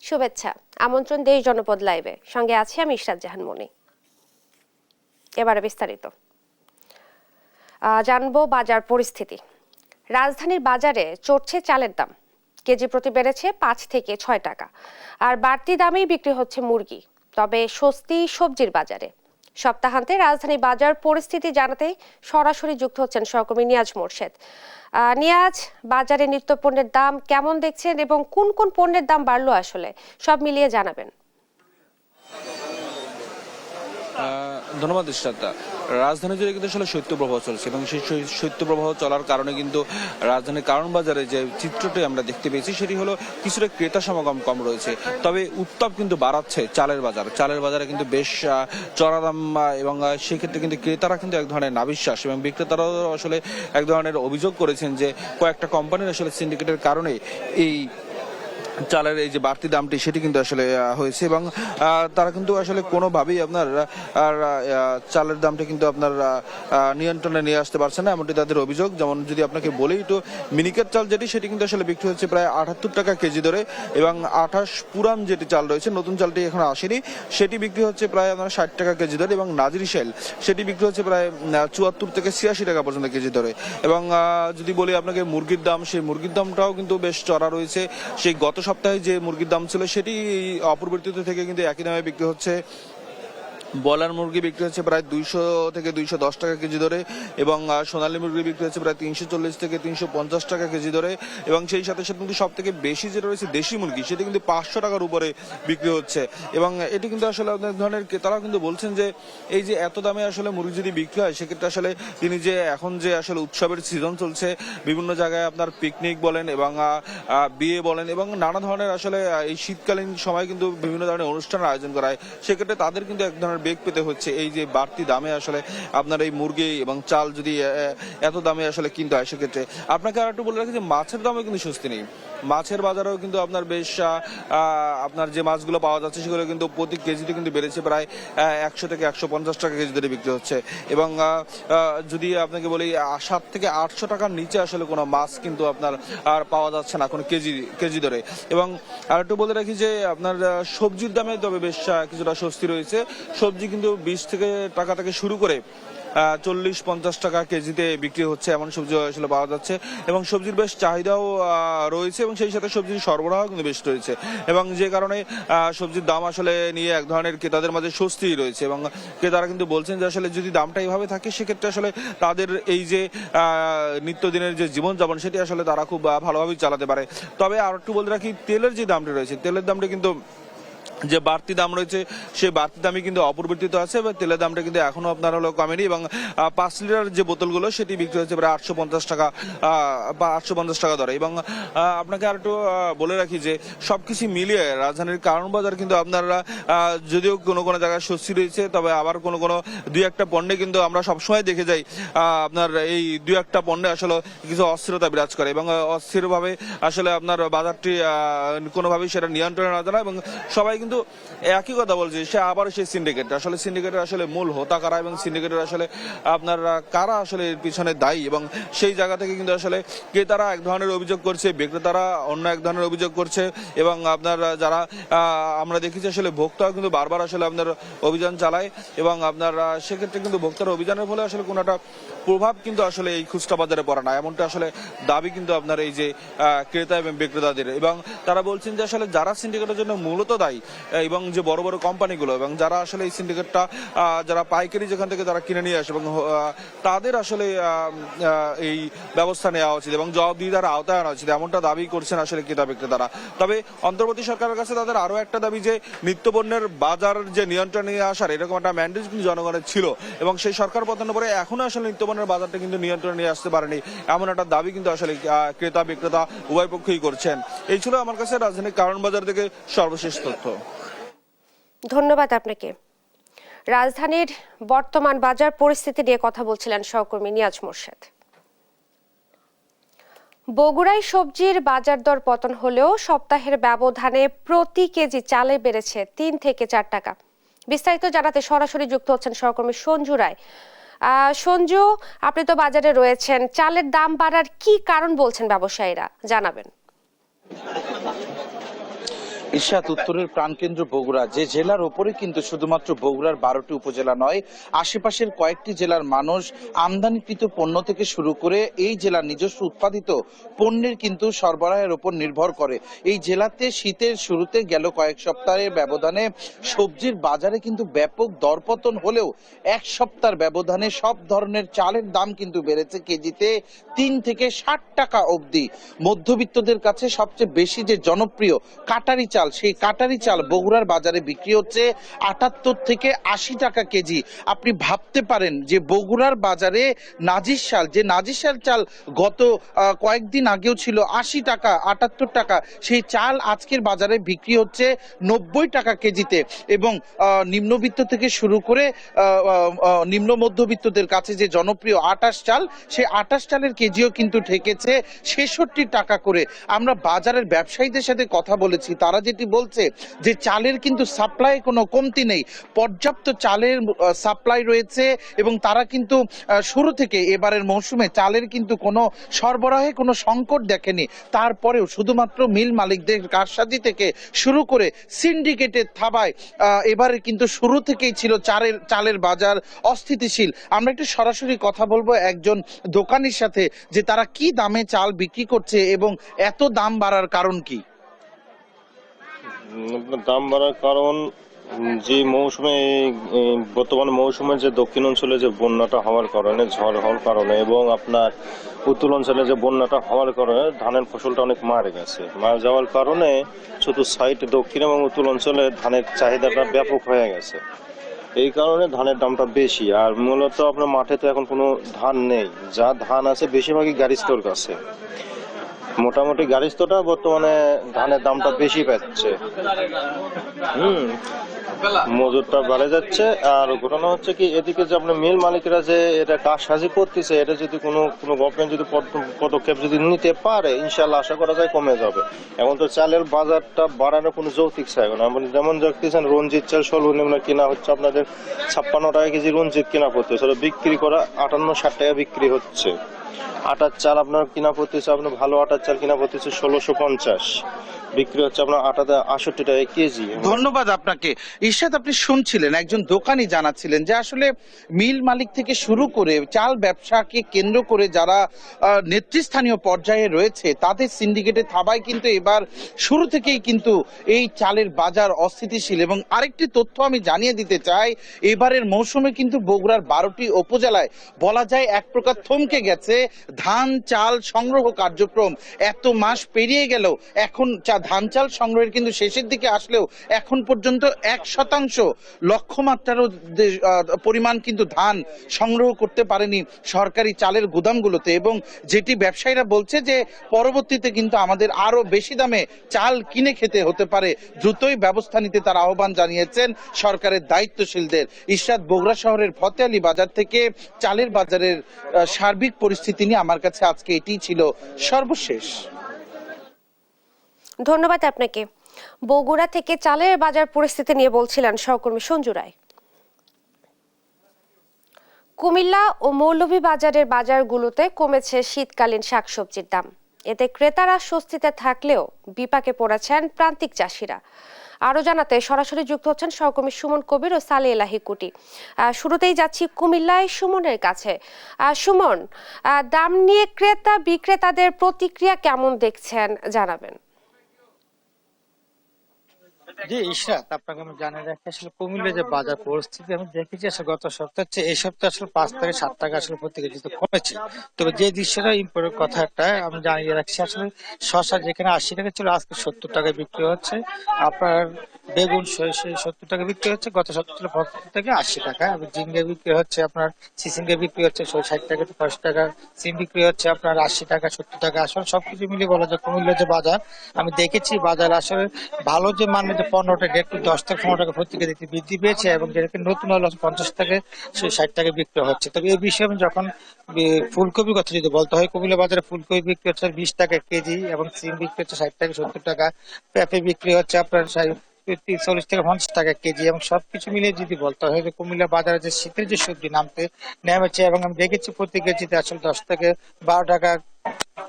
শুভেচ্ছা, আমন্ত্রণ দেশ জনপদ লাইভে, সঙ্গে আছি আমি ইশরাত জাহান মনি। এবারে বিস্তারিত জানবো বাজার পরিস্থিতি। রাজধানীর বাজারে চড়ছে চালের দাম, কেজি প্রতি বেড়েছে 5 থেকে 6 টাকা, আর বাড়তি দামেই বিক্রি হচ্ছে মুরগি। তবে স্বস্তি সবজির বাজারে। সপ্তাহান্তে রাজধানী বাজার পরিস্থিতি জানাতে সরাসরি যুক্ত হচ্ছেন সহকর্মী নিয়াজ মোরশেদ। নিয়াজ, বাজারে নিত্যপণ্যের দাম কেমন দেখছেন এবং কোন কোন পণ্যের দাম বাড়লো আসলে সব মিলিয়ে জানাবেন। ধন্যবাদ ইশরাত। রাজধানী জুড়ে কিন্তু আসলে শৈত্যপ্রবাহ চলছে এবং সেই শৈত্যপ্রবাহ চলার কারণে কিন্তু রাজধানীর কারণ বাজারে যে চিত্রটি আমরা দেখতে পেয়েছি সেটি হলো কিছুটা ক্রেতা সমাগম কম রয়েছে। তবে উত্তাপ কিন্তু বাড়াচ্ছে চালের বাজারে কিন্তু বেশ চড়া দাম এবং সেক্ষেত্রে কিন্তু ক্রেতারা কিন্তু এক ধরনের নাবিশ্বাস এবং বিক্রেতারাও আসলে এক ধরনের অভিযোগ করেছেন যে কয়েকটা কোম্পানির আসলে সিন্ডিকেটের কারণে এই চালের এই যে বাড়তি দামটি সেটি কিন্তু আসলে হয়েছে এবং তারা কিন্তু আসলে কোনোভাবেই আপনার চালের দামটি কিন্তু আপনার নিয়ন্ত্রণে নিয়ে আসতে পারছে না, এমনটি তাদের অভিযোগ। যেমন যদি আপনাকে বলি, তো মিনিকেট চাল যেটি সেটি কিন্তু আসলে বিক্রি হচ্ছে প্রায় 78 টাকা কেজি ধরে এবং 28 পুরান যেটি চাল রয়েছে, নতুন চালটি এখন আসেনি, সেটি বিক্রি হচ্ছে প্রায় আপনার 60 টাকা কেজি ধরে এবং নাজিরি সেল সেটি বিক্রি হচ্ছে প্রায় 74 থেকে 86 টাকা পর্যন্ত কেজি ধরে। এবং যদি বলি আপনাকে মুরগির দাম, সেই মুরগির দামটাও কিন্তু বেশ চড়া রয়েছে। সেই গত সপ্তাহে যে মুরগির দাম ছিল সেটি অপরিবর্তিত থেকে কিন্তু একই দামে বিক্রি হচ্ছে। ব্রয়লার মুরগি বিক্রি হচ্ছে প্রায় 200 থেকে 210 টাকা কেজি ধরে এবং সোনালী মুরগি বিক্রি হচ্ছে প্রায় 340 থেকে 350 টাকা কেজি ধরে এবং সেই সাথে সাথে কিন্তু সব থেকে বেশি যেটা রয়েছে দেশি মুরগি, সেটি কিন্তু 500 টাকার উপরে বিক্রি হচ্ছে। এবং এটি কিন্তু আসলে অনেক ধরনের ক্রেতারাও কিন্তু বলছেন যে এই যে এত দামে আসলে মুরগি যদি বিক্রি হয়, সেক্ষেত্রে আসলে তিনি যে এখন যে আসলে উৎসবের সিজন চলছে, বিভিন্ন জায়গায় আপনার পিকনিক বলেন এবং বিয়ে বলেন এবং নানা ধরনের আসলে এই শীতকালীন সময় কিন্তু বিভিন্ন ধরনের অনুষ্ঠানের আয়োজন করা হয়, সেক্ষেত্রে তাদের কিন্তু এক ধরনের বেগ পেতে হচ্ছে এই যে বাড়তি দামে আসলে আপনার এই মুরগি এবং চাল যদি এত দামে আসলে কিনতে হয়। সেক্ষেত্রে আপনাকে আর একটু বলে রাখি যে মাছের দামে কিন্তু স্বস্তি নেই। মাছের বাজারেও কিন্তু আপনার বেশ আপনার যে মাছগুলো পাওয়া যাচ্ছে সেগুলো কিন্তু প্রতি কেজিতে কিন্তু বেড়েছে প্রায় 100 থেকে 150 টাকা কেজি ধরে বিক্রি হচ্ছে এবং যদি আপনাকে বলি 7 থেকে 800 টাকার নিচে আসলে কোনো মাছ কিন্তু আপনার আর পাওয়া যাচ্ছে না কোনো কেজি ধরে। এবং আর একটু বলে রাখি যে আপনার সবজির দামে তবে বেশ কিছুটা স্বস্তি রয়েছে। সবজি কিন্তু 20 টাকা থেকে শুরু করে 40-50 টাকা কেজিতে বিক্রি হচ্ছে, এমন সবজি আসলে পাওয়া যাচ্ছে এবং সবজির বেশ চাহিদাও রয়েছে এবং সেই সাথে সবজির সরবরাহ কিন্তু বেশ রয়েছে এবং যে কারণে সবজির দাম আসলে নিয়ে এক ধরনের ক্রেতাদের মাঝে স্বস্তি রয়েছে এবং ক্রেতারা কিন্তু বলছেন যে আসলে যদি দামটা এইভাবে থাকে সেক্ষেত্রে আসলে তাদের এই যে নিত্যদিনের যে জীবনযাপন সেটি আসলে তারা খুব ভালোভাবেই চালাতে পারে। তবে আর একটু বলে রাখি, তেলের যে দামটি রয়েছে, তেলের দামটা কিন্তু যে বাড়তি দাম রয়েছে সেই বাড়তি দামই কিন্তু অপরিবর্তিত আছে এবং তেলের দামটা কিন্তু এখনো আপনার হলো কমেনি এবং 5 লিটার যে বোতলগুলো সেটি বিক্রি হচ্ছে প্রায় 850 টাকা বা 850 টাকা দরে। এবং আপনাকে আর একটু বলে রাখি যে সবকিছু মিলিয়ে রাজধানীর কারণ বাজার কিন্তু আপনারা যদিও কোনো কোনো জায়গায় স্বস্তি রয়েছে, তবে আবার কোনো কোনো দুই একটা পণ্যে কিন্তু আমরা সবসময় দেখে যাই আপনার এই দুই একটা পণ্যে আসলে কিছু অস্থিরতা বিরাজ করে এবং অস্থিরভাবে আসলে আপনার বাজারটি কোনোভাবেই সেটা নিয়ন্ত্রণে না জানা এবং সবাই কিন্তু একই কথা বলছে সে আবার সেই সিন্ডিকেটের আসলে মূল হোতা কারা এবং সিন্ডিকেটের আসলে আপনার কারা আসলে এর পিছনে দায়ী এবং সেই জায়গা থেকে কিন্তু আসলে ক্রেতারা এক ধরনের অভিযোগ করছে, বিক্রেতারা অন্য এক ধরনের অভিযোগ করছে এবং আপনার যারা আমরা দেখেছি আসলে ভোক্তাও কিন্তু বারবার আসলে আপনার অভিযান চালায় এবং আপনার সেক্ষেত্রে কিন্তু ভোক্তার অভিযানের ফলে আসলে কোনো একটা প্রভাব কিন্তু আসলে এই খুচরা বাজারে পড়ে না, এমনটা আসলে দাবি কিন্তু আপনার এই যে ক্রেতা এবং বিক্রেতাদের। এবং তারা বলছেন যে আসলে যারা সিন্ডিকেটের জন্য মূলত দায়ী এবং যে বড় বড় কোম্পানিগুলো এবং যারা আসলে এই সিন্ডিকেটটা যারা পাইকারি যেখান থেকে যারা কিনে নিয়ে আসে এবং তাদের আসলে এই ব্যবস্থা নেওয়া উচিত এবং জবাবদিহিতার আওতায় আনা উচিত, এমনটা দাবি করছেন আসলে ক্রেতা বিক্রেতারা। তবে অন্তর্বর্তী সরকারের কাছে তাদের আরো একটা দাবি যে নিত্যপণ্যের বাজার যে নিয়ন্ত্রণে নিয়ে আসার এরকম একটা ম্যান্ডেট কিন্তু জনগণের ছিল এবং সেই সরকার পতনের পরে এখনো আসলে নিত্যপণ্যের বাজারটা কিন্তু নিয়ন্ত্রণে নিয়ে আসতে পারেনি, এমন একটা দাবি কিন্তু আসলে ক্রেতা বিক্রেতা উভয় পক্ষই করছেন। এই ছিল আমার কাছে রাজধানীর কারণ বাজার থেকে সর্বশেষ তথ্য। ধন্যবাদ আপনাকে। রাজধানীর বর্তমান বাজার পরিস্থিতি নিয়ে কথা বলছিলেন সহকর্মী নিয়াজ মোরশেদ। বগুড়ায় সবজির বাজার দর পতন হলেও সপ্তাহের ব্যবধানে প্রতি কেজি চালে বেড়েছে 3 থেকে 4 টাকা। বিস্তারিত জানাতে সরাসরি যুক্ত হচ্ছেন সহকর্মী সঞ্জু রায়। সঞ্জু, আপনি তো বাজারে রয়েছেন, চালের দাম বাড়ার কি কারণ বলছেন ব্যবসায়ীরা, জানাবেন। ঈশাত, উত্তরের প্রাণকেন্দ্র বগুড়া, যে জেলার ওপরে কিন্তু শুধুমাত্র বগুড়ার 12টি উপজেলা নয়, আশেপাশের কয়েকটি জেলার মানুষ আমদানিকৃত পণ্য থেকে শুরু করে এই জেলার নিজস্ব উৎপাদিত পণ্যের কিন্তু সরবরাহের উপর নির্ভর করে। এই জেলাতে শীতের শুরুতে গেল কয়েক সপ্তাহের ব্যবধানে সবজির বাজারে কিন্তু ব্যাপক দরপতন হলেও এক সপ্তাহের ব্যবধানে সব ধরনের চালের দাম কিন্তু বেড়েছে কেজিতে 3 থেকে 60 টাকা অবধি। মধ্যবিত্তদের কাছে সবচেয়ে বেশি যে জনপ্রিয় কাটারি চাল, সেই কাটারি চাল বগুড়ার বাজারে বিক্রি হচ্ছে 78 থেকে 80 টাকা কেজি। আপনি ভাবতে পারেন যে বগুড়ার বাজারে নাজির শাল চাল গত কয়েকদিন আগেও ছিল 80 টাকা 78 টাকা, সেই চাল আজকের বাজারে বিক্রি হচ্ছে 90 টাকা কেজিতে। এবং নিম্নবিত্ত থেকে শুরু করে নিম্ন মধ্যবিত্তদের কাছে যে জনপ্রিয় আটাশ চাল, সেই আটাশ চালের কেজিও কিন্তু ঠেকেছে 66 টাকা করে। আমরা বাজারের ব্যবসায়ীদের সাথে কথা বলেছি, তারা যেটি বলছে যে চালের কিন্তু সাপ্লাই কোনো কমতি নেই, পর্যাপ্ত চালের সাপ্লাই রয়েছে এবং তারা কিন্তু শুরু থেকে এবারের মৌসুমে চালের কিন্তু কোনো সরবরাহে কোনো সংকট দেখেনি। তারপরেও শুধুমাত্র মিল মালিকদের কারসাজি থেকে শুরু করে সিন্ডিকেটের থাবায় এবারে কিন্তু শুরু থেকেই ছিল চালের বাজার অস্থিতিশীল। আমরা একটু সরাসরি কথা বলবো একজন দোকানির সাথে যে তারা কি দামে চাল বিক্রি করছে এবং এত দাম বাড়ার কারণ কি। দাম বাড়ার কারণ যে মৌসুমে বর্তমান মৌসুমে যে দক্ষিণ অঞ্চলে যে বন্যাটা হওয়ার কারণে, ঝড় হওয়ার কারণে এবং আপনার উত্তর অঞ্চলে যে বন্যাটা হওয়ার কারণে ধানের ফসলটা অনেক মারা গেছে। মারা যাওয়ার কারণে শুধু সাইড দক্ষিণ এবং উত্তর অঞ্চলে ধানের চাহিদাটা ব্যাপক হয়ে গেছে। এই কারণে ধানের দামটা বেশি। আর মূলত আপনার মাঠে তো এখন কোনো ধান নেই, যা ধান আছে বেশিরভাগই গাড়িস্তর কাছে। মোটামুটি গাড়িস্তটা বর্তমানে ধানের দামটা বেশি পাচ্ছে। মজুরটা বাড়ে যাচ্ছে। আর ঘটনা হচ্ছে কি, এদিকে যে আপনার মিল মালিকরা যে এটা কারসাজি করতেছে, এটা যদি কোনো গভর্নমেন্ট যদি পদক্ষেপ যদি নিতে পারে, ইনশাল্লাহ আশা করা যায় কমে যাবে। এখন তো চালের বাজারটা বাড়ানোর কোনো যৌক্তিক চাই না। যেমন দেখতেছেন রঞ্জিত চাল সর্বনিম্ন কিনা হচ্ছে আপনাদের 56 টাকা কেজি রঞ্জিত কিনা পড়তেছে, বিক্রি করা 58-60 টাকা বিক্রি হচ্ছে। আটার চাল আপনার কিনা পড়তেছে, আপনার ভালো আটার চাল কিনা পড়তেছে 1650, বিক্রি হচ্ছে আপনার 68 টাকা কেজি। ধন্যবাদ আপনাকে। ঈশাত, আপনি শুনছিলেন একজন দোকানি জানাচ্ছিলেন যে আসলে মিল মালিক থেকে শুরু করে চাল ব্যবসাকে কেন্দ্র করে যারা নেতৃস্থানীয় পর্যায়ে রয়েছে তাদের সিন্ডিকেটের থাবায় কিন্তু এবার শুরু থেকেই কিন্তু এই চালের বাজার অস্থিতিশীল। এবং আরেকটি তথ্য আমি জানিয়ে দিতে চাই, এবারের মৌসুমে কিন্তু বগুড়ার 12টি উপজেলায় বলা যায় এক প্রকার থমকে গেছে ধান চাল সংগ্রহ কার্যক্রম। এত মাস পেরিয়ে গেল, এখন ধান চাল সংগ্রহের কিন্তু শেষের দিকে আসলেও এখন পর্যন্ত 1% লক্ষ্যমাত্রারও পরিমাণ কিন্তু ধান সংগ্রহ করতে পারেনি সরকারি চালের গুদামগুলোতে। এবং যেটি ব্যবসায়ীরা বলছে যে পরবর্তীতে কিন্তু আমাদের আরো বেশি দামে চাল কিনে খেতে হতে পারে, দ্রুতই ব্যবস্থা নিতে তারা আহ্বান জানিয়েছেন সরকারের দায়িত্বশীলদের। ইশরাত, বগুড়া শহরের ফতে আলী বাজার থেকে চালের বাজারের সার্বিক পরিস্থিতি নিয়ে আমার কাছে আজকে এটিই ছিল সর্বশেষ। ধন্যবাদ আপনাকে। বগুড়া থেকে চালের বাজার পরিস্থিতি নিয়ে বলছিলেন সহকর্মী সঞ্জু রায়। কুমিল্লা ও মৌলভীবাজারের বাজারগুলোতে কমেছে শীতকালীন শাকসবজির দাম। এতে ক্রেতারা স্বস্তিতে থাকলেও বিপাকে পড়েছেন প্রান্তিক চাষিরা। আরো জানাতে সরাসরি যুক্ত হচ্ছেন সহকর্মী সুমন কবির ও সালে এলাহি কুটি। শুরুতেই যাচ্ছি কুমিল্লায় সুমনের কাছে। সুমন, দাম নিয়ে ক্রেতা বিক্রেতাদের প্রতিক্রিয়া কেমন দেখছেন জানাবেন। জি ইশরাত, আপনাকে আমি জানিয়ে রাখি আসলে কুমিল্লার যে বাজার পরিস্থিতি আমি দেখেছি আসলে গত সপ্তাহে চেয়ে এই সপ্তাহে আসলে 5 থেকে 7 টাকা আসলে প্রতি কেজিতে কমেছে। তবে যে দৃশ্যটা ইম্পর্টেন্ট কথাটা আমি জানিয়ে রাখছি, আসলে শসা যেখানে 80 টাকা ছিল আজকে 70 টাকায় বিক্রি হচ্ছে। আপনার বেগুন 70 টাকা বিক্রি হচ্ছে, গত সপ্তাহে ছিল 75 থেকে 80 টাকা। ঝিঙ্গে বিক্রি হচ্ছে আপনার, চিচিঙ্গে বিক্রি হচ্ছে 60 টাকা থেকে 50 টাকা, সিম বিক্রি হচ্ছে আপনার 80 টাকা 70 টাকা। আসলে সবকিছু মিলিয়ে বলা যায় কুমিল্লার যে বাজার আমি দেখেছি, বাজার আসলে ভালো যে মানের যে 15 টাকা একটু 10 থেকে 15 টাকা প্রতি কেজিতে বৃদ্ধি পেয়েছে এবং যেটাকে নতুন হলো 50 থেকে 60 টাকা বিক্রি হচ্ছে। তবে এই বিষয়ে আমি যখন ফুলকপির কথা যদি বলতে হয়, কুমিল্লা বাজারে ফুলকপি বিক্রি হচ্ছে 20 টাকা কেজি এবং সিম বিক্রি হচ্ছে 60 থেকে 70 টাকা, পেঁপে বিক্রি হচ্ছে আপনার 40 থেকে 50 টাকা কেজি। এবং সবকিছু মিলিয়ে যদি বলতে হয় যে কুমিল্লা বাজারে যে শীতের যে সবজি নেমেছে এবং আমি দেখেছি প্রতি কেজিতে আসলে 10 থেকে 12 টাকা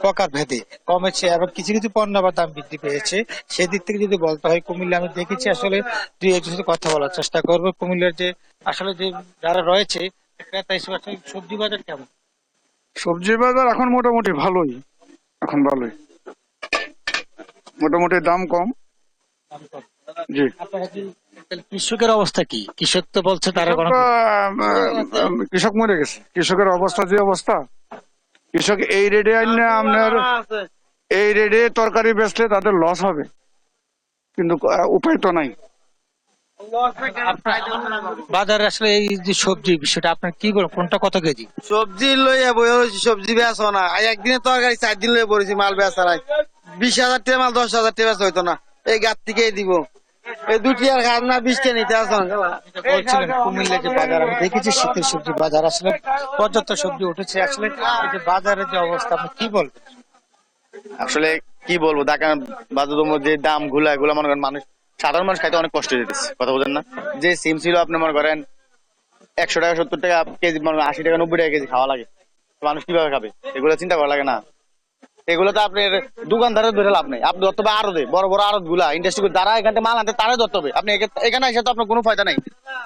প্রকার ভেদে কমেছে এবং কিছু কিছু পণ্য আবার দাম বৃদ্ধি পেয়েছে। সেদিক থেকে যদি বলতে হয় কুমিল্লা আমি দেখেছি আসলে দুই একজনের সাথে কথা বলার চেষ্টা করবো। কুমিল্লার যে আসলে যে যারা রয়েছে ক্রেতা হিসেবে আসলে সবজি বাজার কেমন? সবজি বাজার এখন মোটামুটি ভালোই, এখন ভালোই, মোটামুটি দাম কম। দাম কম। জি, আপনারা কি তাহলে কৃষকের অবস্থা কি? কৃষক তো বলছে তারা কোনো কৃষক মরে গেছে। কৃষকের অবস্থা যে অবস্থা, কৃষক এই রেটে আইনে আপনার এই রেটে তরকারি বেচলে তাদের লস হবে, কিন্তু উপায় তো নাই। বাজারে আসলে এই যে সবজি বিষয়টা আপনার কি বলেন, কোনটা কত কেজি? সবজি লইয়া বই হয়েছি, সবজি বেচা না। একদিনে তরকারি 4 দিন লইয়া পড়েছি মাল বেচা নাই। 20,000 টাকা মাল 10,000 টাকা বেচা হইতো না, এই গাত থেকেই দিব। এই দুটি আর খাব না, 20 টাকা নিতে আসো। বলছিলেন কুমিল্লা যে বাজার আমি দেখেছি শীতের সবজি বাজার আসলে পর্যাপ্ত সবজি উঠেছে। আসলে এই যে বাজারের যে অবস্থা আপনি কি বলবেন? আসলে কি বলবো, দোকান বাজারের মধ্যে দাম গুলা এগুলো মনে করেন মানুষ, সাধারণ মানুষ খাইতে অনেক কষ্ট হইতেছে, কথা বোঝেন না? যে সিম ছিল আপনি মনে করেন 100 টাকা 70 টাকা কেজি, মনে করেন 80 টাকা 90 টাকা কেজি খাওয়া লাগে, মানুষ কিভাবে খাবে এগুলো চিন্তা করা লাগে না? এগুলো তো আপনার দোকানদারের ধরে লাভ নেই, আপনি ধরতে হবে আরো বড় বড় আড়ত গুলা ইন্ডাস্ট্রি যারা এখান থেকে মাল আনতে তারাই ধরতে হবে। আপনি এখানে এসে তো আপনার কোনো ফায়দা নাই।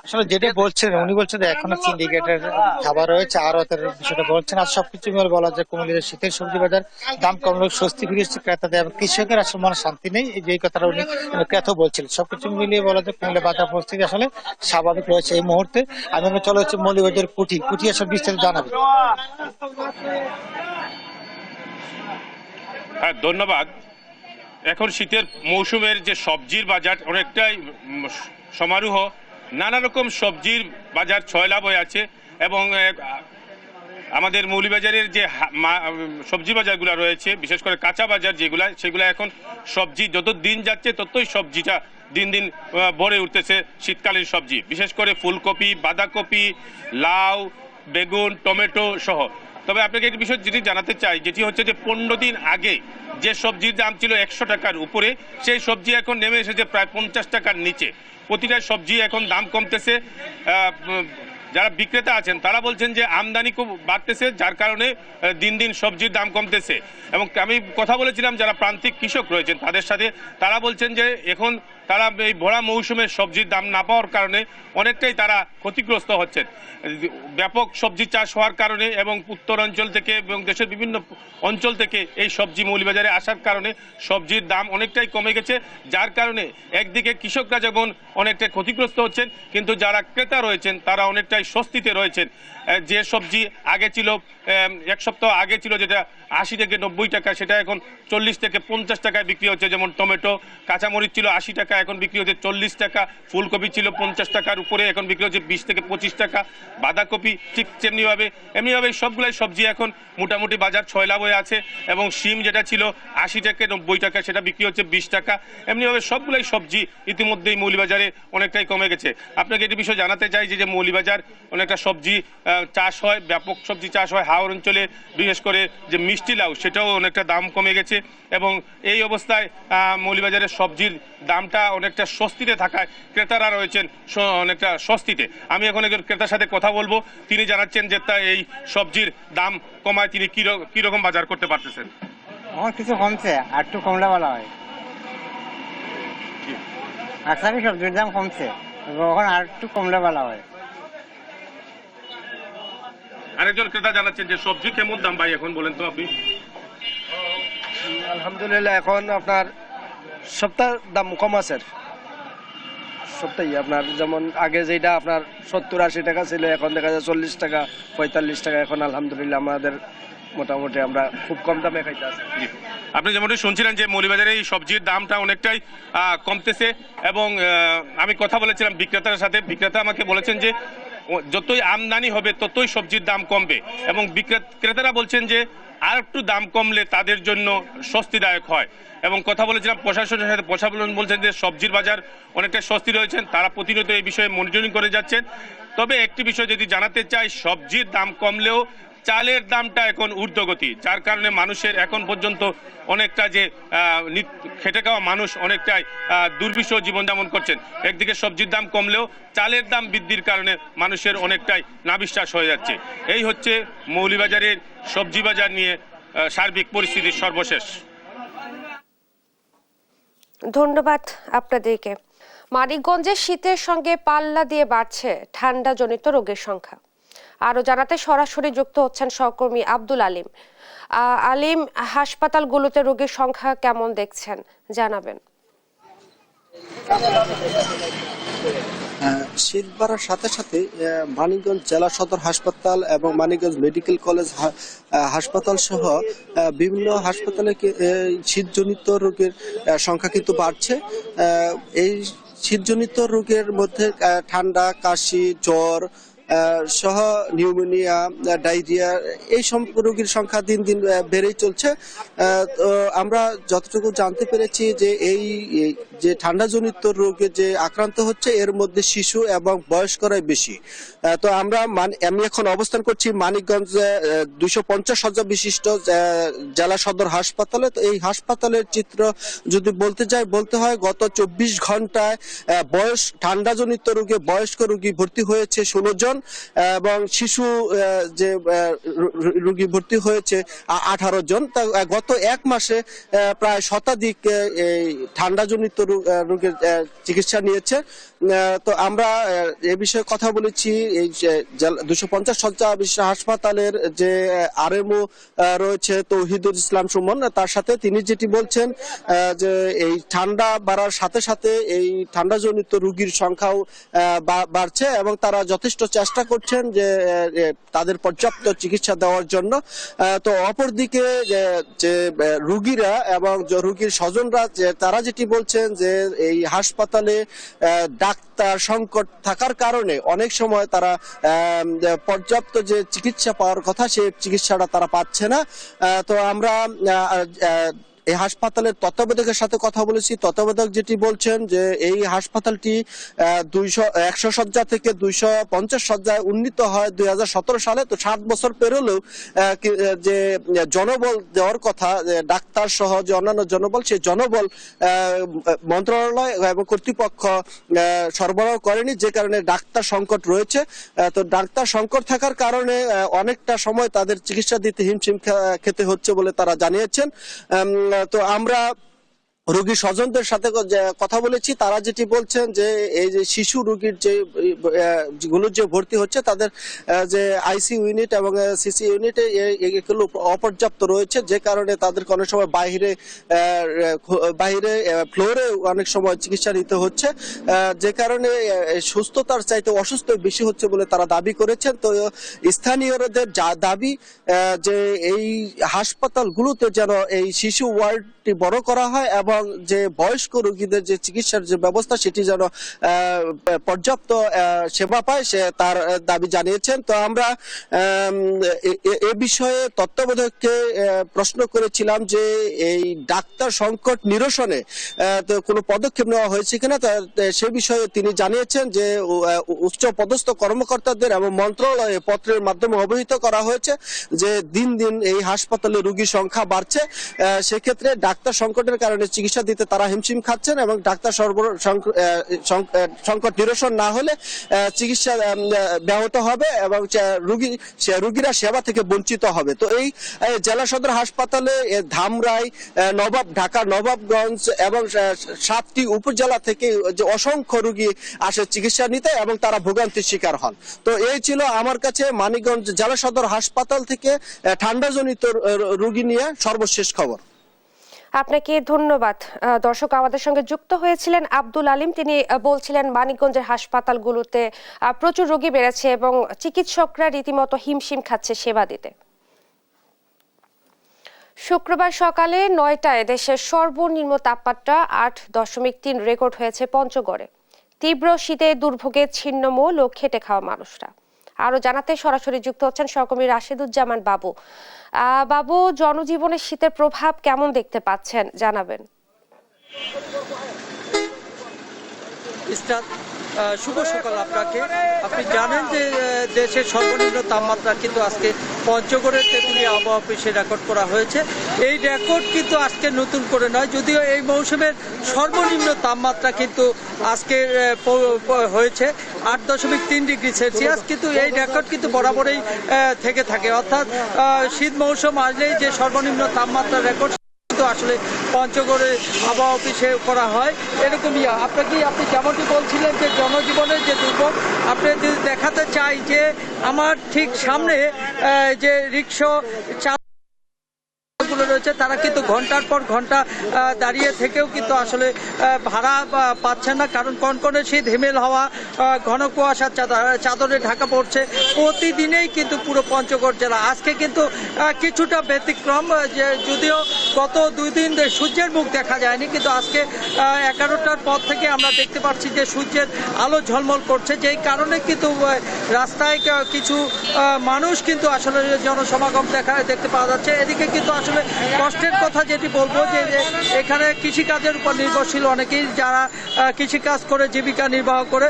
আসলে যেটা বলছেন উনি বলছেন যে এখনো সিন্ডিকেটের খাবার রয়েছে, আড়তের বিষয়টা বলছেন। আর সবকিছু মিলে বলা যায় কুমিল্লার শীতের সবজি বাজার দাম কমলে স্বস্তি ফিরেছে ক্রেতাদের এবং কৃষকের আসলে মনে শান্তি নেই, এই যে কথাটা উনি ক্রেতা বলছিলেন। সবকিছু মিলিয়ে বলা যায় কুমিল্লা বাজার পরিস্থিতি আসলে স্বাভাবিক রয়েছে এই মুহূর্তে। আমি চলে হচ্ছে মৌলিবাজার কুটি আসলে বিস্তারিত জানাবে। হ্যাঁ, ধন্যবাদ। এখন শীতের মৌসুমের যে সবজির বাজার অনেকটাই সমারোহ, নানা রকম সবজির বাজার ছয়লাভ হয়ে আছে এবং আমাদের মৌলভীবাজারের যে সবজি বাজারগুলো রয়েছে, বিশেষ করে কাঁচা বাজার যেগুলা, সেগুলো এখন সবজি যত দিন যাচ্ছে ততই সবজিটা দিন দিন ভরে উঠতেছে। শীতকালীন সবজি বিশেষ করে ফুলকপি, বাঁধাকপি, লাউ, বেগুন, টমেটো সহ। তবে আপনাকে একটি বিষয় যেটি জানাতে চাই, যেটি হচ্ছে যে 15 দিন আগে যে সবজির দাম ছিল 100 টাকার উপরে, সেই সবজি এখন নেমে এসেছে প্রায় 50 টাকার নিচে। প্রতিটা সবজি এখন দাম কমতেছে। যারা বিক্রেতা আছেন তারা বলছেন যে আমদানি খুব বাড়তেছে, যার কারণে দিন দিন সবজির দাম কমতেছে। এবং আমি কথা বলেছিলাম যারা প্রান্তিক কৃষক রয়েছেন তাদের সাথে, তারা বলছেন যে এখন তারা এই ভরা মৌসুমে সবজির দাম না পাওয়ার কারণে অনেকটাই তারা ক্ষতিগ্রস্ত হচ্ছেন। ব্যাপক সবজি চাষ হওয়ার কারণে এবং উত্তর অঞ্চল থেকে এবং দেশের বিভিন্ন অঞ্চল থেকে এই সবজি মৌলভীবাজারে আসার কারণে সবজির দাম অনেকটাই কমে গেছে, যার কারণে একদিকে কৃষকরা যেমন অনেকটাই ক্ষতিগ্রস্ত হচ্ছেন, কিন্তু যারা ক্রেতা রয়েছেন তারা অনেকটাই স্বস্তিতে রয়েছেন। যে সবজি আগে ছিল, 1 সপ্তাহ আগে ছিল যেটা 80 থেকে 90 টাকা, সেটা এখন 40 থেকে 50 টাকায় বিক্রি হচ্ছে। যেমন টমেটো, কাঁচামরিচ ছিল 80 টাকা, এখন বিক্রি হচ্ছে 40 টাকা। ফুলকপি ছিল 50 টাকার উপরে, এখন বিক্রি হচ্ছে 20 থেকে 25 টাকা। বাঁধাকপি ঠিক এমনিভাবে সবগুলাই সবজি এখন মোটামুটি বাজার ছয়লাভ হয়ে আছে। এবং শিম যেটা ছিল 80 থেকে 90 টাকা, সেটা বিক্রি হচ্ছে 20 টাকা। এমনিভাবে সবগুলাই সবজি ইতিমধ্যেই মৌলভীবাজারে অনেকটাই কমে গেছে। আপনাকে একটি বিষয় জানাতে চাই যে মৌলভীবাজার অনেকটা সবজি চাষ হয়, ব্যাপক সবজি চাষ হয় হাওর অঞ্চলে। বিশেষ করে যে মিষ্টি লাউ, সেটাও অনেকটা দাম কমে গেছে। এবং এই অবস্থায় মৌলভীবাজারের সবজির দামটা অনেকটা স্বস্তিতে থাকায় ক্রেতারা রয়েছেন অনেকটা স্বস্তিতে। আমি এখন একজন ক্রেতার সাথে কথা বলবো, তিনি জানাচ্ছেন যে এই সবজির দাম কমায় তিনি কিরকম বাজার করতে পারতেছেন। আমার কিছু কমছে, আর একটু কমলে ভালো হয়। আসামি সবজির দাম কমছে, এখন আর একটু কমলে ভালো হয়। আরেকজন ক্রেতা জানাচ্ছেন যে সবজি কেমন দাম ভাই এখন বলেন তো আপনি। আলহামদুলিল্লাহ এখন আপনার সপ্তাহ দাম কম আছে, সপ্তাহে আপনার যেমন আগে যেটা আপনার 70-80 টাকা ছিল, এখন দেখা যায় 40 টাকা 45 টাকা। এখন আলহামদুলিল্লাহ আমাদের মোটামুটি আমরা খুব কম দামে খাইতে আছি। আপনি যেমনটি শুনছিলেন যে মৌলভীবাজারে এই সবজির দামটা অনেকটাই কমতেছে। এবং আমি কথা বলেছিলাম বিক্রেতার সাথে, বিক্রেতা আমাকে বলেছেন যে যতই আমদানি হবে ততই সবজির দাম কমবে। এবং ক্রেতারা বলছেন যে আর একটু দাম কমলে তাদের জন্য স্বস্তিদায়ক হয়। এবং কথা বলেছিলাম প্রশাসনের সাথে, প্রশাসন বলছেন যে সবজির বাজার অনেকটা স্বস্তি রয়েছেন, তারা প্রতিনিয়ত এই বিষয়ে মনিটরিং করে যাচ্ছেন। তবে একটি বিষয় যদি জানাতে চাই, সবজির দাম কমলেও চালের দামটা এখন ঊর্ধ্বগতি, যার কারণে মানুষের এখন পর্যন্ত অনেকটা যে খেটে খাওয়া মানুষ অনেকটাই দুর্বিষহ জীবনযাপন করছেন। একদিকে সবজির দাম কমলেও চালের দাম বৃদ্ধির কারণে মানুষের অনেকটাই নাবিশ্বাস হয়ে যাচ্ছে। এই হচ্ছে মৌলভীবাজারের সবজি বাজার নিয়ে সার্বিক পরিস্থিতির সর্বশেষ। ধন্যবাদ আপনাদেরকে। মানিকগঞ্জে শীতের সঙ্গে পাল্লা দিয়ে বাড়ছে ঠান্ডাজনিত রোগের সংখ্যা। আরো জানাতে সরাসরি যুক্ত হচ্ছেন সহকর্মী আব্দুল আলিম। আলিম, হাসপাতালগুলোতে রোগীর সংখ্যা কেমন দেখছেন জানাবেন। শীত বাড়ার সাথে সাথে মানিকগঞ্জ জেলা সদর হাসপাতাল এবং মানিকগঞ্জ মেডিকেল কলেজ হাসপাতাল সহ বিভিন্ন হাসপাতালে শীতজনিত রোগের সংখ্যা কিন্তু বাড়ছে। এই শীতজনিত রোগের মধ্যে ঠান্ডা, কাশি, জ্বর সহ নিউমোনিয়া, ডায়রিয়া এই সব রোগীর সংখ্যা দিন দিন বেড়েই চলছে। তো আমরা যতটুকু জানতে পেরেছি যে এই যে ঠান্ডাজনিত রোগে যে আক্রান্ত হচ্ছে এর মধ্যে শিশু এবং বয়স্করাই বেশি। তো আমি এখন অবস্থান করছি মানিকগঞ্জ 250 শয্যা বিশিষ্ট জেলা সদর হাসপাতালে। তো এই হাসপাতালের চিত্র যদি বলতে হয় গত 24 ঘন্টায় ঠান্ডাজনিত রোগে বয়স্ক রোগী ভর্তি হয়েছে 16 জন এবং শিশু যে রোগী ভর্তি হয়েছে 18 জন। গত এক মাসে প্রায় শতাধিক এই ঠান্ডাজনিত রোগের চিকিৎসা নিয়েছে। তো আমরা এ বিষয়ে কথা বলেছি এই 250 শয্যা বিশিষ্ট হাসপাতালের যে আরএমও রয়েছে তৌহিদুল ইসলাম সুমন, তার সাথে তিনি যেটি বলছেন যে এই ঠান্ডা বাড়ার সাথে সাথে এই ঠান্ডাজনিত রোগীর সংখ্যাও বাড়ছে এবং তারা যথেষ্ট চেষ্টা করছেন যে তাদের পর্যাপ্ত চিকিৎসা দেওয়ার জন্য। তো অপরদিকে যে রোগীরা এবং রোগীর স্বজনরা তারা যেটি বলছেন যে এই হাসপাতালে ডাক্তার সংকট থাকার কারণে অনেক সময় তারা পর্যাপ্ত যে চিকিৎসা পাওয়ার কথা সেই চিকিৎসাটা তারা পাচ্ছে না। তো আমরা এই হাসপাতালের তত্ত্বাবধায়কের সাথে কথা বলেছি। তত্ত্বাবধায়ক যেটি বলছেন যে এই হাসপাতালটি 100 শয্যা থেকে 250 শয্যায় উন্নীত হয় 2017 সালে। তো 7 বছর পেরোলেও যে জনবল দেওয়ার কথা ডাক্তার সহ যে অন্যান্য জনবল, সেই জনবল মন্ত্রণালয় এবং কর্তৃপক্ষ সরবরাহ করেনি, যে কারণে ডাক্তার সংকট রয়েছে। তো ডাক্তার সংকট থাকার কারণে অনেকটা সময় তাদের চিকিৎসা দিতে হিমশিম খেতে হচ্ছে বলে তারা জানিয়েছেন। তো আমরা রোগী স্বজনদের সাথে কথা বলেছি, তারা যেটি বলছেন যে এই যে শিশু রোগীর যেগুলো যে ভর্তি হচ্ছে তাদের যে আইসি ইউনিট এবং সিসি ইউনিট এগুলো অপর্যাপ্ত রয়েছে, যে কারণে তাদেরকে অনেক সময় বাইরে ফ্লোরে অনেক সময় চিকিৎসা নিতে হচ্ছে, যে কারণে সুস্থতার চাইতে অসুস্থ বেশি হচ্ছে বলে তারা দাবি করেছেন। তো স্থানীয়দের দাবি যে এই হাসপাতালগুলোতে যেন এই শিশু ওয়ার্ডটি বড় করা হয় এবং যে বয়স্ক রোগীদের যে চিকিৎসার যে ব্যবস্থা সেটি যেন পর্যাপ্ত সেবা পায় সে তার দাবি জানিয়েছেন। তো আমরা এ বিষয়ে তত্ত্বাবধায়ককে প্রশ্ন করেছিলাম যে এই ডাক্তার সংকট নিরসনে তো কোনো পদক্ষেপ নেওয়া হয়েছে কিনা। সে বিষয়ে তিনি জানিয়েছেন যে উচ্চ পদস্থ কর্মকর্তাদের এবং মন্ত্রণালয়ে পত্রের মাধ্যমে অবহিত করা হয়েছে যে দিন দিন এই হাসপাতালে রোগীর সংখ্যা বাড়ছে, সেক্ষেত্রে ডাক্তার সংকটের কারণে চিকিৎসা দিতে তারা হিমশিম খাচ্ছেন এবং ডাক্তার সংকট নিরসন না হলে চিকিৎসা ব্যাহত হবে এবং রোগীরা সেবা থেকে বঞ্চিত হবে। তো এই জেলা সদর হাসপাতালে ধামরাই, ঢাকা নবাবগঞ্জ এবং 7টি উপজেলা থেকে যে অসংখ্য রোগী আসে চিকিৎসা নিতে এবং তারা ভোগান্তির শিকার হন। তো এই ছিল আমার কাছে মানিকগঞ্জ জেলা সদর হাসপাতাল থেকে ঠান্ডাজনিত রোগী নিয়ে সর্বশেষ খবর। আপনাকে ধন্যবাদ। দর্শক, আমাদের সঙ্গে যুক্ত হয়েছিলেন আব্দুল আলিম। তিনি বলছিলেন মানিকগঞ্জের হাসপাতালগুলোতে প্রচুর রোগী বেড়েছে এবং চিকিৎসকরা রীতিমতো হিমশিম খাচ্ছে সেবা দিতে। শুক্রবার সকালে 9টায় দেশের সর্বনিম্ন তাপমাত্রা 8.3 রেকর্ড হয়েছে পঞ্চগড়ে। তীব্র শীতে দুর্ভোগে ছিন্নমূল ও খেটে খাওয়া মানুষরা। আরো জানাতে সরাসরি যুক্ত হচ্ছেন সহকর্মী রাশেদুজ্জামান বাবু। বাবু, জনজীবনে শীতের প্রভাব কেমন দেখতে পাচ্ছেন জানাবেন। শুভ সকাল আপনাকে। আপনি জানেন যে দেশের সর্বনিম্ন তাপমাত্রা কিন্তু আজকে পঞ্চগড়ের তেঁতুলিয়া আবহাওয়া অফিসে রেকর্ড করা হয়েছে। এই রেকর্ড কিন্তু আজকে নতুন করে নয়, যদিও এই মৌসুমের সর্বনিম্ন তাপমাত্রা কিন্তু আজকে হয়েছে 8.3 ডিগ্রি সেলসিয়াস, কিন্তু এই রেকর্ড কিন্তু বরাবরই থেকে থাকে। অর্থাৎ শীত মৌসুম আসলেই যে সর্বনিম্ন তাপমাত্রা রেকর্ড আসলে পঞ্চগড়ে আবহাওয়া অফিসে করা হয় এরকমই। আপনি যেমনটি বলছিলেন যে জনজীবনের যে দুর্ভোগ, আপনি যদি দেখাতে চাই যে আমার ঠিক সামনে যে রিক্সা গুলো রয়েছে তারা কিন্তু ঘন্টার পর ঘন্টা দাঁড়িয়ে থেকেও কিন্তু আসলে ভাড়া পাচ্ছেন না, কারণ কনকনে শীত, হিমেল হাওয়া, ঘন কুয়াশার চাদরে ঢাকা পড়ছে প্রতিদিনেই কিন্তু পুরো পঞ্চগড় জেলা। আজকে কিন্তু কিছুটা ব্যতিক্রম, যে যদিও গত 2 দিন সূর্যের মুখ দেখা যায়নি, কিন্তু আজকে 11টার পর থেকে আমরা দেখতে পাচ্ছি যে সূর্যের আলো ঝলমল করছে, যেই কারণে কিন্তু রাস্তায় কিছু মানুষ কিন্তু আসলে জনসমাগম দেখতে পাওয়া যাচ্ছে। এদিকে কিন্তু আসলে কষ্টের কথা যেটি বলবো যে এখানে কৃষিকাজের উপর নির্ভরশীল অনেকেই, যারা কৃষিকাজ করে জীবিকা নির্বাহ করে,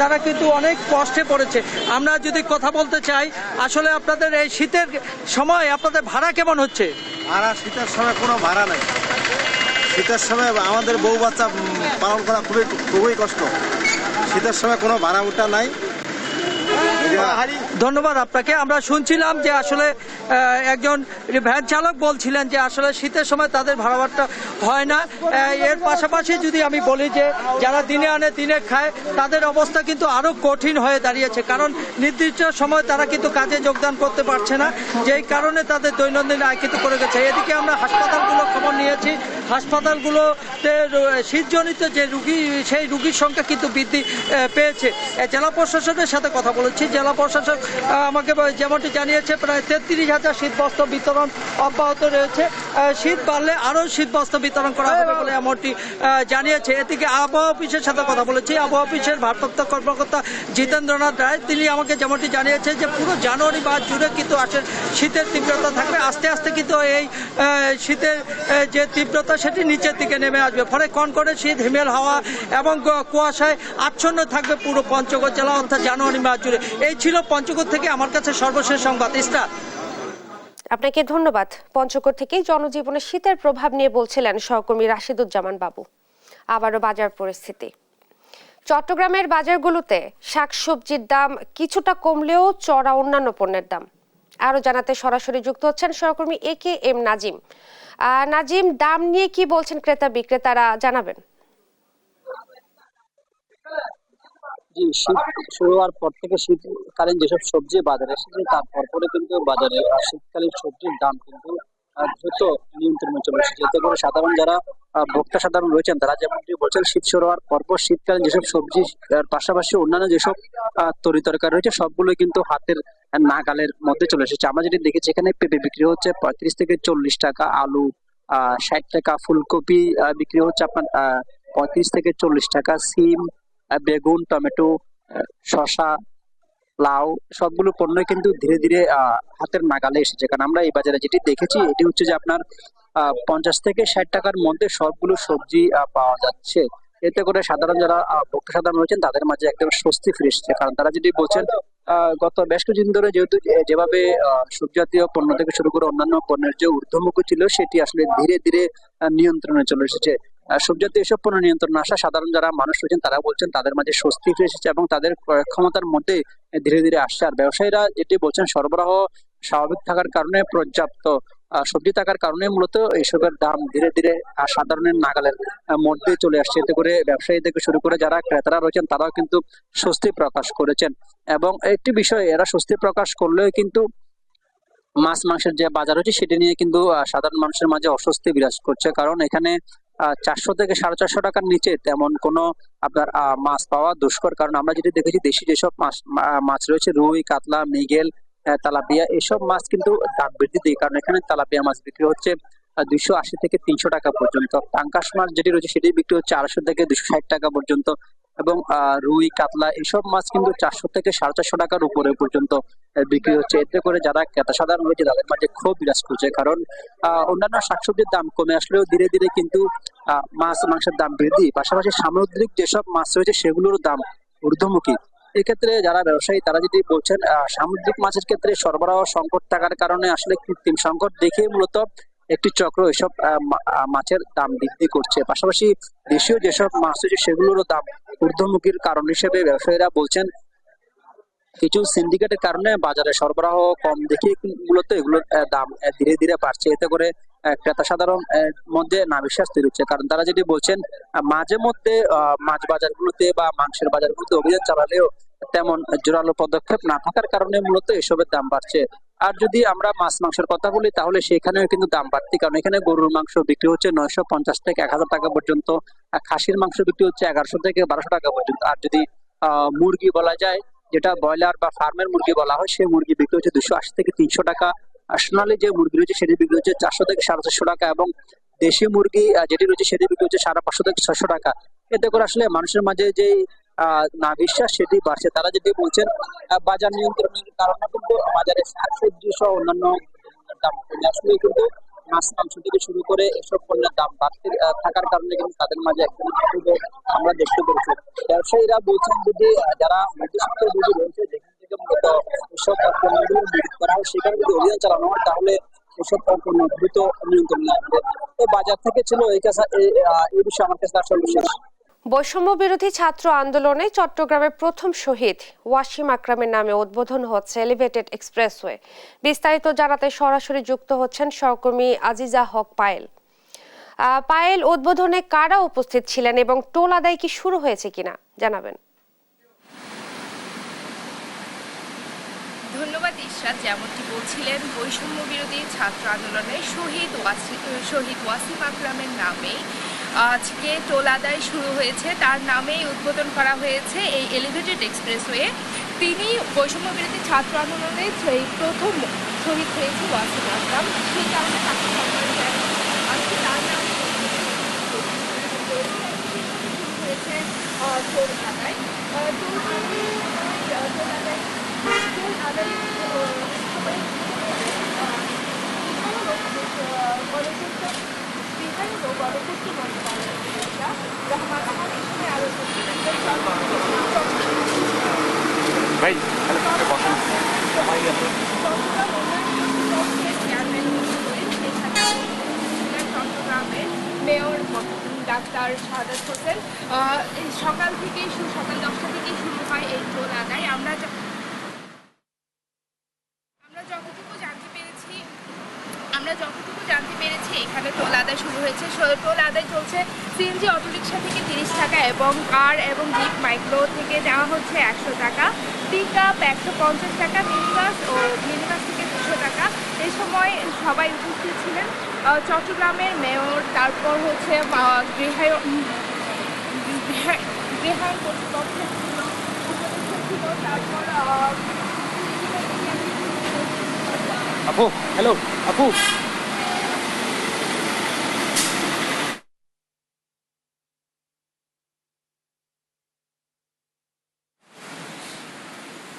তারা কিন্তু অনেক কষ্টে পড়েছে। আমরা যদি কথা বলতে চাই, আসলে আপনাদের এই শীতের সময় আপনাদের ভাড়া কেমন হচ্ছে? ভাড়া শীতের সময় কোনো ভাড়া নেই। শীতের সময় আমাদের বউ বাচ্চা পালন করা খুবই কষ্ট। শীতের সময় কোনো ভাড়া উঠা নাই। ধন্যবাদ আপনাকে। আমরা শুনছিলাম যে আসলে একজন ভ্যান চালক বলছিলেন যে আসলে শীতের সময় তাদের ভাড়াটা হয় না। এর পাশাপাশি যদি আমি বলি যে যারা দিনে আনে দিনে খায়, তাদের অবস্থা কিন্তু আরো কঠিন হয়ে দাঁড়িয়েছে, কারণ নির্দিষ্ট সময় তারা কিন্তু কাজে যোগদান করতে পারছে না, যেই কারণে তাদের দৈনন্দিন আয় কিন্তু করে গেছে। এদিকে আমরা হাসপাতালগুলো খবর নিয়েছি, হাসপাতালগুলোতে শীতজনিত যে রুগী, সেই রুগীর সংখ্যা কিন্তু বৃদ্ধি পেয়েছে। জেলা প্রশাসনের সাথে কথা বলেছি, জেলা প্রশাসক আমাকে যেমনটি জানিয়েছে প্রায় 33,000 শীতবস্ত্র বিতরণ অব্যাহত রয়েছে। শীত বাড়লে আরও শীতবস্ত্র বিতরণ করা হবে বলে এমনটি জানিয়েছে। এদিকে আবহাওয়া অফিসের সাথে কথা বলেছি, আবহাওয়া অফিসের ভারপ্রাপ্ত কর্মকর্তা জিতেন্দ্রনাথ রায়, তিনি আমাকে যেমনটি জানিয়েছেন যে পুরো জানুয়ারি মাস জুড়ে কিন্তু আসলে শীতের তীব্রতা থাকবে। আস্তে আস্তে কিন্তু এই শীতের যে তীব্রতা সেটি নিচের দিকে নেমে আসবে, ফলে কনকনে শীত, হিমেল হাওয়া এবং কুয়াশায় আচ্ছন্ন থাকবে পুরো পঞ্চগড় জেলা, অর্থাৎ জানুয়ারি মাস জুড়ে। এই ছিল পঞ্চগড় থেকে আমার কাছে সর্বশেষ সংবাদ। ইস্তার, আপনাকে ধন্যবাদ। পঞ্চগড় থেকে জনজীবনে শীতের প্রভাব নিয়ে বলছিলেন সহকর্মী রাশিদুজ্জামান বাবু। আবারও বাজার পরিস্থিতি। চট্টগ্রামের বাজারগুলোতে শাকসবজির দাম কিছুটা কমলেও চড়া অন্যান্য পণ্যের দাম। আরো জানাতে সরাসরি যুক্ত হচ্ছেন সহকর্মী AKM নাজিম। নাজিম, দাম নিয়ে কি বলছেন ক্রেতা বিক্রেতারা, জানাবেন। জি, শীত শুরু হওয়ার পর থেকে শীতকালীন যেসব সবজি বাজারে এসেছে, তারপর পরে কিন্তু বাজারে শীতকালীন সবজির দাম কিন্তু দ্রুত নিয়ন্ত্রণে চলে এসেছে। এতে করে সাধারণ যারা ভোক্তা সাধারণ রয়েছেন, তারা যেমনটি বলছেন, শীত শুরু হওয়ার পরপর শীতকালীন যেসব সবজি পাশাপাশি অন্যান্য যেসব তরি তরকারি রয়েছে, সবগুলো কিন্তু হাতের নাগালের মধ্যে চলে এসেছে। আমরা যেটি দেখেছি, এখানে পেঁপে বিক্রি হচ্ছে 35 থেকে 40 টাকা, আলু 60 টাকা, ফুলকপি বিক্রি হচ্ছে আপনার 35 থেকে 40 টাকা, সিম, বেগুন, টমেটো, শসা, লাউ, সবগুলো পণ্য কিন্তু ধীরে ধীরে হাতের নাগালে এসেছে। কারণ আমরা এই বাজারে যেটি দেখেছি, এটি হচ্ছে যে আপনার 50 থেকে 60 টাকার মধ্যে সবগুলো সবজি পাওয়া যাচ্ছে। এতে করে সাধারণ যারা ভোক্তা সাধারণ রয়েছেন, তাদের মাঝে একদম স্বস্তি ফিরে এসেছে। কারণ তারা যেটি বলছেন, গত বেশ কিছুদিন ধরে যেহেতু যেভাবে সবজি জাতীয় পণ্য থেকে শুরু করে অন্যান্য পণ্যের যে ঊর্ধ্বমুখী ছিল, সেটি আসলে ধীরে ধীরে নিয়ন্ত্রণে চলে এসেছে। সবজি জাতীয় এসব পণ্য নিয়ন্ত্রণে আসা সাধারণ যারা মানুষ রয়েছেন, তারা বলছেন তাদের মাঝে স্বস্তি ফিরে এসেছে এবং তাদের ক্রয় ক্ষমতার মধ্যে ধীরে ধীরে আসছে। আর ব্যবসায়ীরা যেটি বলছেন, সরবরাহ স্বাভাবিক থাকার কারণে, পর্যাপ্ত সবজি থাকার কারণে মূলত এইসবের দাম ধীরে ধীরে সাধারণের নাগালের মধ্যে চলে আসছে। এতে করে ব্যবসায়ী থেকে শুরু করে যারা ক্রেতারা রয়েছেন, তারাও কিন্তু স্বস্তি প্রকাশ করেছেন। এবং একটি বিষয়, এরা স্বস্তি প্রকাশ করলেও কিন্তু মাছ মাংসের যে বাজার রয়েছে, সেটি নিয়ে কিন্তু সাধারণ মানুষের মাঝে অস্বস্তি বিরাজ করছে। কারণ এখানে 400 থেকে 450 টাকার নিচে তেমন কোনো আপনার মাছ পাওয়া দুষ্কর। কারণ আমরা যেটি দেখেছি, দেশি যেসব মাছ রয়েছে, রুই, কাতলা, মৃগেল, তেলাপিয়া, এসব মাছ কিন্তু দাম বৃদ্ধি দেয়। কারণ এখানে তেলাপিয়া মাছ বিক্রি হচ্ছে 280 থেকে 300 টাকা পর্যন্ত। পাঙ্গাস মাছ যেটি রয়েছে, সেটি বিক্রি হচ্ছে 400 থেকে 260 টাকা পর্যন্ত। এবং রুই, কাতলা, এসব মাছ কিন্তু 400 থেকে 450 টাকার উপরে পর্যন্ত বিক্রি হচ্ছে। এতে করে যারা ক্রেতা সাধারণ রয়েছে, তাদের মাঝে ক্ষোভ বিরাজ করছে। কারণ অন্যান্য শাকসবজির দাম কমে আসলেও ধীরে ধীরে কিন্তু মাছ মাংসের দাম বৃদ্ধি, পাশাপাশি সামুদ্রিক যেসব মাছ রয়েছে, সেগুলোর দাম ঊর্ধ্বমুখী। এক্ষেত্রে যারা ব্যবসায়ী তারা যদি বলছেন সামুদ্রিক মাছের ক্ষেত্রে সরবরাহ সংকট থাকার কারণে আসলে কৃত্রিম সংকট দেখে মূলত একটি চক্র এসব মাছের দাম বৃদ্ধি করছে। পাশাপাশি দেশীয় যেসব মাছ রয়েছে সেগুলোরও দাম ঊর্ধ্বমুখীর কারণ হিসেবে ব্যবসায়ীরা বলছেন কিছু সিন্ডিকেটের কারণে বাজারে সরবরাহ কম দেখে মূলত এগুলোর দাম ধীরে ধীরে বাড়ছে। এতে করে ক্রেতা সাধারণ মধ্যে নাভিশ্বাস তৈরি হচ্ছে। কারণ তারা যদি বলছেন মাঝে মধ্যে মাছ বাজারগুলোতে বা মাংসের বাজারগুলোতে অভিযান চালালেও তেমন জোরালো পদক্ষেপ না থাকার কারণে মূলত এসবের দাম বাড়ছে। আর যদি আমরা মাছ মাংসের কথা বলি তাহলে সেখানেও কিন্তু দাম বাড়তি, কারণ এখানে গরুর মাংস বিক্রি হচ্ছে 950 থেকে 1000 টাকা পর্যন্ত, খাসির মাংস বিক্রি হচ্ছে 1100 থেকে 1200 টাকা পর্যন্ত। আর যদি মুরগি বলা যায়, যেটা ব্রয়লার বা ফার্মের মুরগি বলা হয়, সেই মুরগি বিক্রি হচ্ছে 280 থেকে 300 টাকা। আর সোনালী যে মুরগি রয়েছে সেটি বিক্রি হচ্ছে 400 থেকে 450 টাকা, এবং দেশি মুরগি যেটি রয়েছে সেটি বিক্রি হচ্ছে 550 থেকে 600 টাকা। এতে করে আসলে মানুষের মাঝে যে নাভিশ্বাস সেটি বাড়ছে। তারা যদি বলছেন বাজার নিয়ন্ত্রণের কারণে কিন্তু বাজারে শাকসবজি সহ অন্যান্য দাম কমে আসলে কিন্তু মাছ মাংস থেকে শুরু করে এসব পণ্যের দাম বাড়তে থাকার কারণে কিন্তু তাদের মাঝে একটা আমরা দেখতে পেরেছি। ব্যবসায়ীরা বলছেন যদি যারা মধ্যস্থ যদি রয়েছে যেখান থেকে মূলত এসব পণ্যগুলো বিক্রি করা হয় সেখানে যদি অভিযান চালানো হয় তাহলে এসব পণ্য দ্রুত নিয়ন্ত্রণে আসবে। তো বাজার থেকে ছিল এই বিষয়ে আমার কাছে আসলে বিশেষ। বৈষম্য বিরোধী ছাত্র আন্দোলনে চট্টগ্রামের প্রথম শহীদ ওয়াসিম আকরামের নামে উদ্বোধন হচ্ছে এলিভেটেড এক্সপ্রেসওয়ে। বিস্তারিত জানাতে সরাসরি যুক্ত হচ্ছেন সহকর্মী আজিজা হক পায়েল। পায়েল, উদ্বোধনে কারা উপস্থিত ছিলেন এবং টোল আদায় কি শুরু হয়েছে কিনা জানাবেন। ধন্যবাদ ইশরাত। যেমনটি বলছিলেন, বৈষম্য বিরোধী ছাত্র আন্দোলনে শহীদ ওয়াসিম আকরামের নামে আজকে টোল আদায় শুরু হয়েছে। তার নামেই উদ্বোধন করা হয়েছে এই এলিভেটেড এক্সপ্রেসওয়ে। তিনি বৈষম্য বিরোধী ছাত্র আন্দোলনের প্রথম শহীদ হয়েছে ওয়াসিম আকরাম, সেই কারণে তাকে সম্মান জানানো আজকে তার নামে হয়েছে টোল আদায়। চট্টগ্রামের মেয়র ডাক্তার শাহাদাত হোসেন, সকাল থেকেই সকাল 10টা থেকেই শুরু হয় এই টোল আদায়। আমরা যতটুকু জানতে পেরেছি এখানে টোল আদায় শুরু হয়েছে। টোল আদায় চলছে সিএনজি অটোরিকশা থেকে 30 টাকা এবং কার এবং জিপ মাইক্রো থেকে দেওয়া হচ্ছে 100 টাকা, পিক আপ 150 টাকা, মিনিবাস থেকে 200 টাকা। এই সময় সবাই উপস্থিত ছিলেন চট্টগ্রামের মেয়র, তারপর হচ্ছে গৃহায়ণ কর্তৃপক্ষের ছিল, তারপর আপু, হ্যালো আপু।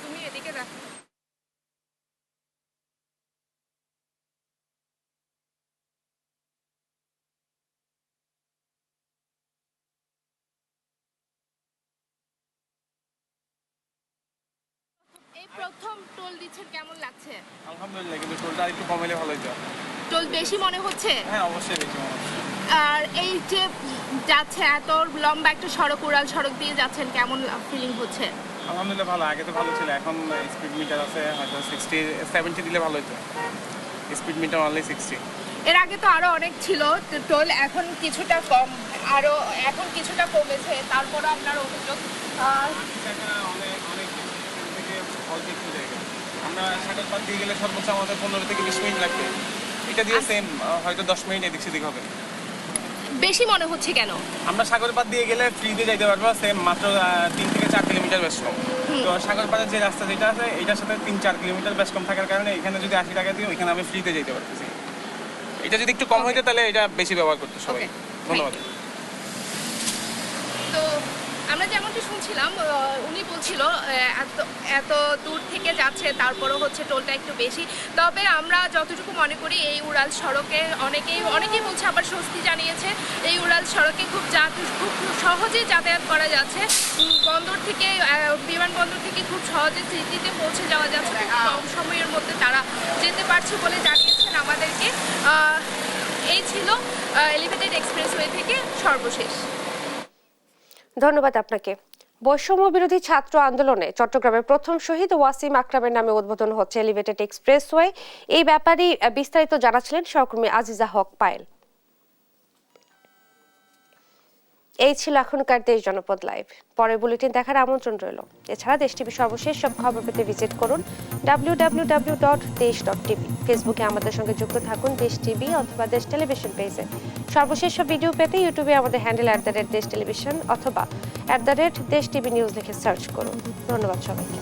তুমি এদিকে দেখো। এই প্রথম টোল দিচ্ছেন, কেমন লাগছে? আলহামদুলিল্লাহ, কিন্তু টোলটা একটু কমাইলে ভালো হতো। টোল বেশি মনে হচ্ছে? হ্যাঁ, অবশ্যই বেশি মনে হচ্ছে। আর এই যে যাচ্ছে এত লম্বা একটা সড়ক, উড়াল সড়ক দিয়ে যাচ্ছেন, কেমন ফিলিং হচ্ছে? আলহামদুলিল্লাহ ভালো। আগে তো ভালো ছিল, এখন স্পিড মিটার আছে, হয়তো 60-70 দিলে ভালো হতো। Speed metre only 60। এর আগে তো আরো অনেক ছিল টোল, এখন কিছুটা কম, আরো এখন কিছুটা কমেছে। তারপরে আপনার অভিযোগ আমরা সাগরপাত দিয়ে গেলে সর্বোচ্চ আমাদের 15 থেকে 20 মিনিট লাগবে। এটা দিয়ে সেম হয়তো 10 মিনিট এদিক সেদিক হবে। বেশি মনে হচ্ছে কেন? আমরা সাগরপাত দিয়ে গেলে ফ্রিতে যাইতে পারবো, সেম মাত্র 3 থেকে 4 কিলোমিটার বেশ কম। তো সাগরপাতের যে রাস্তা যেটা আছে এটার সাথে 3-4 কিলোমিটার বেশ কম থাকার কারণে এখানে যদি 80 টাকা দিই ওইখানে আমি ফ্রিতে যেতে পারতেছি। এটা যদি একটু কম হইতো তাহলে এটা বেশি ব্যবহার করতো সবাই। ধন্যবাদ। তো আমরা যেমনটি শুনছিলাম উনি বলছিল এত এত দূর থেকে যাচ্ছে, তারপরও হচ্ছে টোলটা একটু বেশি। তবে আমরা যতটুকু মনে করি এই উড়াল সড়কে অনেকেই বলছে, আবার স্বস্তি জানিয়েছে এই উড়াল সড়কে খুব সহজেই যাতায়াত করা যাচ্ছে। বন্দর থেকে বিমানবন্দর থেকে খুব সহজে সিটিতে পৌঁছে যাওয়া যাচ্ছে, খুব কম সময়ের মধ্যে তারা যেতে পারছে বলে জানিয়েছেন আমাদেরকে। এই ছিল এলিভেটেড এক্সপ্রেসওয়ে থেকে সর্বশেষ। ধন্যবাদ আপনাকে। বৈষম্য বিরোধী ছাত্র আন্দোলনে চট্টগ্রামের প্রথম শহীদ ওয়াসিম আকরামের নামে উদ্বোধন হচ্ছে এলিভেটেড এক্সপ্রেসওয়ে। এই ব্যাপারে বিস্তারিত জানাচ্ছিলেন সহকর্মী আজিজা হক পায়েল। এই ছিল এখনকার দেশ জনপদ লাইভ। পরের বুলেটিন দেখার আমন্ত্রণ রইল। এছাড়া দেশ টিভি সর্বশেষ সব খবর পেতে ভিজিট করুন www.desh.tv। ফেসবুকে আমাদের সঙ্গে যুক্ত থাকুন দেশ টিভি অথবা দেশ টেলিভিশন পেজে। সর্বশেষ সব ভিডিও পেতে ইউটিউবে আমাদের হ্যান্ডেল @দেশ টেলিভিশন অথবা @দেশ টিভি নিউজ লিখে সার্চ করুন। ধন্যবাদ সবাইকে।